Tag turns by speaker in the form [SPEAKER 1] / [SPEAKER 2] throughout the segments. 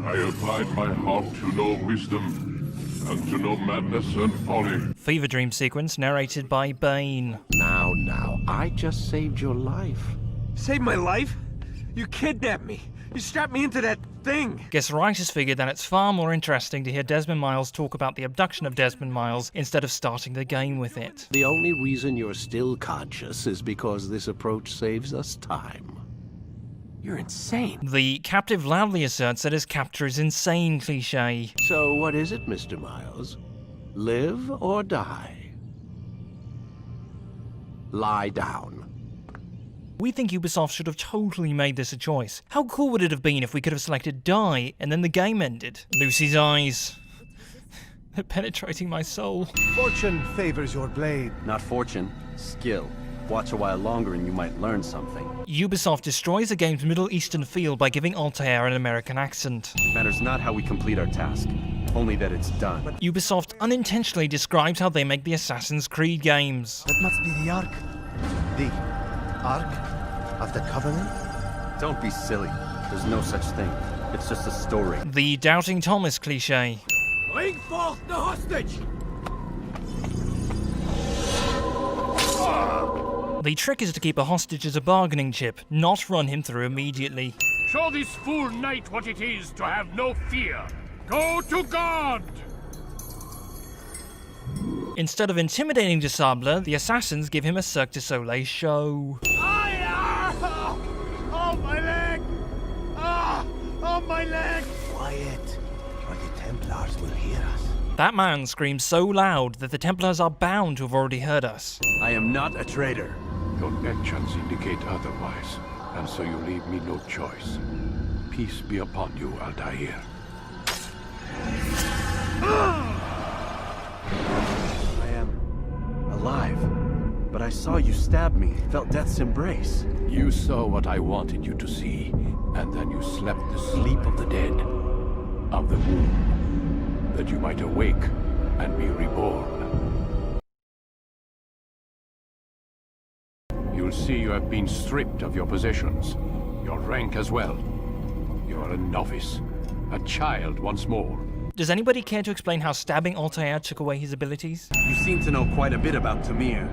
[SPEAKER 1] I applied my heart to know wisdom, and to know madness and folly.
[SPEAKER 2] Fever dream sequence narrated by Bane.
[SPEAKER 3] Now, I just saved your life.
[SPEAKER 4] Saved my life? You kidnapped me. You strapped me into that thing.
[SPEAKER 2] Guess writers figured that it's far more interesting to hear Desmond Miles talk about the abduction of Desmond Miles instead of starting the game with it.
[SPEAKER 3] The only reason you're still conscious is because this approach saves us time.
[SPEAKER 4] You're insane.
[SPEAKER 2] The captive loudly asserts that his captor is insane cliché.
[SPEAKER 3] So what is it, Mr. Miles? Live or die? Lie down.
[SPEAKER 2] We think Ubisoft should have totally made this a choice. How cool would it have been if we could have selected die and then the game ended? Lucy's eyes. They're penetrating my soul.
[SPEAKER 5] Fortune favors your blade.
[SPEAKER 6] Not fortune, skill. Watch a while longer and you might learn something.
[SPEAKER 2] Ubisoft destroys the game's Middle Eastern feel by giving Altair an American accent.
[SPEAKER 6] It matters not how we complete our task, only that it's done.
[SPEAKER 2] Ubisoft unintentionally describes how they make the Assassin's Creed games.
[SPEAKER 5] That must be the Ark. The Ark of the Covenant?
[SPEAKER 6] Don't be silly. There's no such thing. It's just a story.
[SPEAKER 2] The Doubting Thomas cliché.
[SPEAKER 4] Bring forth the hostage!
[SPEAKER 2] The trick is to keep a hostage as a bargaining chip, not run him through immediately.
[SPEAKER 1] Show this fool knight what it is to have no fear. Go to God!
[SPEAKER 2] Instead of intimidating de Sable, the assassins give him a Cirque du Soleil show.
[SPEAKER 4] Oh, my leg! Oh, my leg!
[SPEAKER 5] Quiet, or the Templars will hear us.
[SPEAKER 2] That man screams so loud that the Templars are bound to have already heard us.
[SPEAKER 6] I am not a traitor.
[SPEAKER 1] Your actions indicate otherwise, and so you leave me no choice. Peace be upon you, Altair.
[SPEAKER 6] I am alive. But I saw you stab me, felt death's embrace.
[SPEAKER 1] You saw what I wanted you to see, and then you slept the sleep of the dead, of the womb, that you might awake and be reborn. You'll see you have been stripped of your possessions, your rank as well. You are a novice, a child once more.
[SPEAKER 2] Does anybody care to explain how stabbing Altair took away his abilities?
[SPEAKER 6] You seem to know quite a bit about Tamir.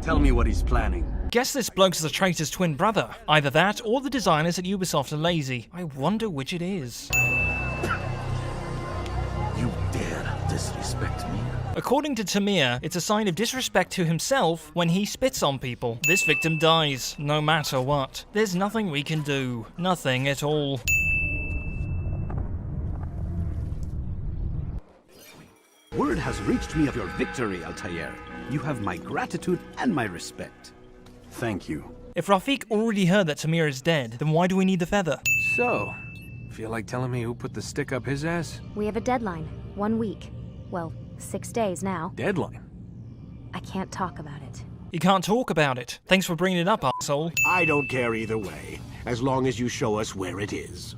[SPEAKER 6] Tell me what he's planning.
[SPEAKER 2] Guess this bloke's the traitor's twin brother. Either that, or the designers at Ubisoft are lazy. I wonder which it is.
[SPEAKER 3] You dare disrespect me?
[SPEAKER 2] According to Tamir, it's a sign of disrespect to himself when he spits on people. This victim dies, no matter what. There's nothing we can do. Nothing at all.
[SPEAKER 7] Word has reached me of your victory, Altair. You have my gratitude and my respect.
[SPEAKER 6] Thank you.
[SPEAKER 2] If Rafik already heard that Tamir is dead, then why do we need the feather?
[SPEAKER 4] So, feel like telling me who put the stick up his ass?
[SPEAKER 8] We have a deadline. 1 week. Well, 6 days now.
[SPEAKER 4] Deadline?
[SPEAKER 8] I can't talk about it.
[SPEAKER 2] You can't talk about it. Thanks for bringing it up, arsehole.
[SPEAKER 3] I don't care either way, as long as you show us where it is.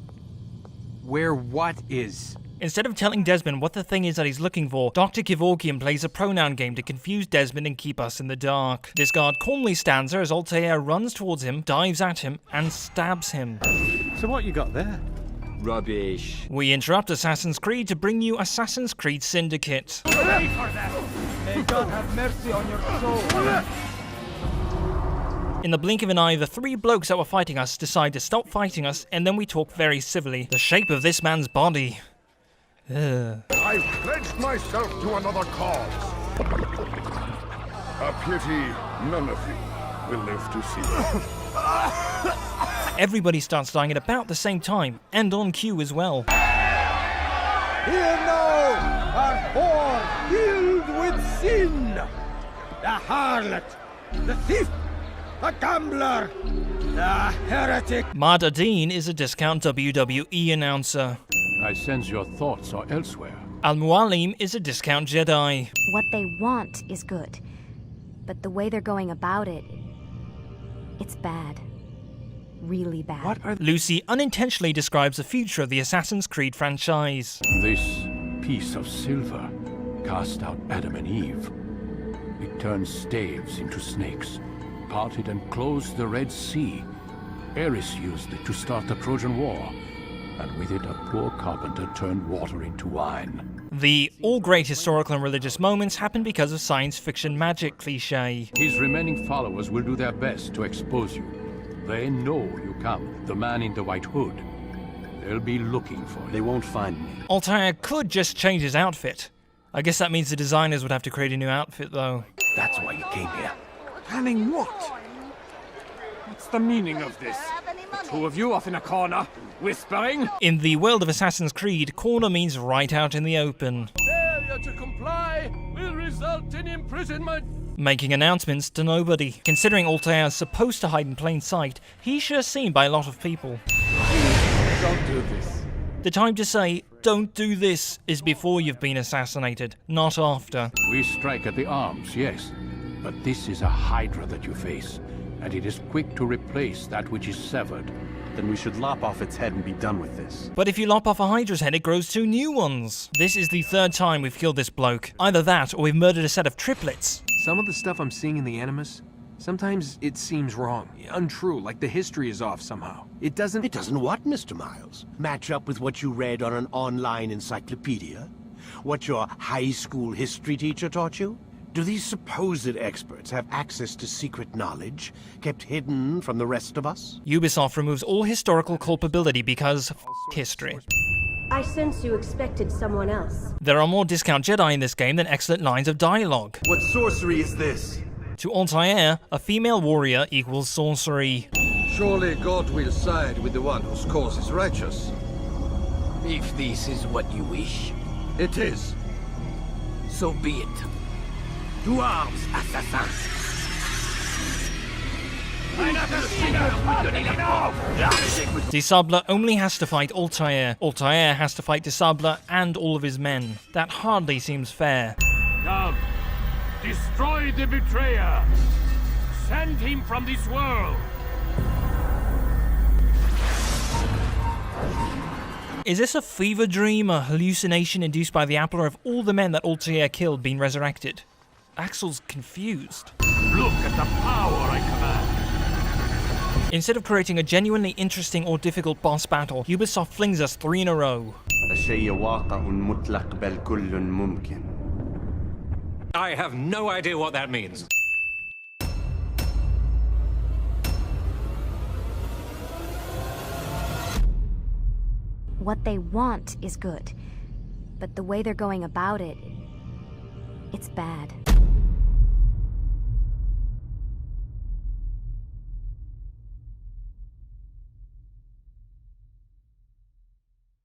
[SPEAKER 4] Where what is?
[SPEAKER 2] Instead of telling Desmond what the thing is that he's looking for, Dr. Kevorkian plays a pronoun game to confuse Desmond and keep us in the dark. This guard calmly stands there as Altair runs towards him, dives at him, and stabs him.
[SPEAKER 7] So what you got there?
[SPEAKER 6] Rubbish.
[SPEAKER 2] We interrupt Assassin's Creed to bring you Assassin's Creed Syndicate.
[SPEAKER 5] May God have mercy on your soul.
[SPEAKER 2] In the blink of an eye, the 3 blokes that were fighting us decide to stop fighting us, and then we talk very civilly. The shape of this man's body. Ugh.
[SPEAKER 1] I've pledged myself to another cause. A pity none of you will live to see it.
[SPEAKER 2] Everybody starts dying at about the same time, and on cue as well.
[SPEAKER 5] Here now are 4 filled with sin. The harlot, the thief, the gambler, the heretic.
[SPEAKER 2] Mad Adine is a discount WWE announcer.
[SPEAKER 1] I sense your thoughts are elsewhere.
[SPEAKER 2] Al-Mualim is a discount Jedi.
[SPEAKER 8] What they want is good. But the way they're going about it, it's bad. Really bad.
[SPEAKER 4] What are
[SPEAKER 2] Lucy unintentionally describes the future of the Assassin's Creed franchise.
[SPEAKER 1] This piece of silver cast out Adam and Eve. It turned staves into snakes, parted and closed the Red Sea. Eris used it to start the Trojan War. and with it a poor carpenter turned water into wine.
[SPEAKER 2] The all great historical and religious moments happen because of science fiction magic cliché.
[SPEAKER 1] His remaining followers will do their best to expose you. They know you come, the man in the white hood. They'll be looking for you.
[SPEAKER 6] They won't find me.
[SPEAKER 2] Altair could just change his outfit. I guess that means the designers would have to create a new outfit, though.
[SPEAKER 3] That's why you came here.
[SPEAKER 4] Planning what? What's the meaning of this? The two of you off in a corner, whispering?
[SPEAKER 2] In the world of Assassin's Creed, corner means right out in the open.
[SPEAKER 1] Failure to comply will result in imprisonment.
[SPEAKER 2] Making announcements to nobody. Considering Altair is supposed to hide in plain sight, he's sure seen by a lot of people.
[SPEAKER 4] Don't do this.
[SPEAKER 2] The time to say, don't do this, is before you've been assassinated, not after.
[SPEAKER 1] We strike at the arms, yes, but this is a hydra that you face, and it is quick to replace that which is severed.
[SPEAKER 6] Then we should lop off its head and be done with this.
[SPEAKER 2] But if you lop off a hydra's head, it grows 2 new ones. This is the 3rd time we've killed this bloke. Either that, or we've murdered a set of triplets.
[SPEAKER 4] Some of the stuff I'm seeing in the Animus, sometimes it seems wrong, untrue, like the history is off somehow. It doesn't...
[SPEAKER 3] It doesn't what, Mr. Miles? Match up with what you read on an online encyclopedia? What your high school history teacher taught you? Do these supposed experts have access to secret knowledge, kept hidden from the rest of us?
[SPEAKER 2] Ubisoft removes all historical culpability because history.
[SPEAKER 9] I sense you expected someone else.
[SPEAKER 2] There are more discount Jedi in this game than excellent lines of dialogue.
[SPEAKER 6] What sorcery is this?
[SPEAKER 2] To Altair, a female warrior equals sorcery.
[SPEAKER 10] Surely God will side with the one whose cause is righteous.
[SPEAKER 11] If this is what you wish,
[SPEAKER 10] It is.
[SPEAKER 11] so be it. To arms, assassins!
[SPEAKER 2] Disabler only has to fight Altair. Altair has to fight Disabler and all of his men. That hardly seems fair.
[SPEAKER 1] Come, destroy the betrayer. Send him from this world.
[SPEAKER 2] Is this a fever dream, a hallucination induced by the apple, or have all the men that Altair killed been resurrected? Axel's confused.
[SPEAKER 1] Look at the power I command.
[SPEAKER 2] Instead of creating a genuinely interesting or difficult boss battle, Ubisoft flings us 3 in a row.
[SPEAKER 11] I have no idea what that means.
[SPEAKER 8] What they want is good, but the way they're going about it, it's bad.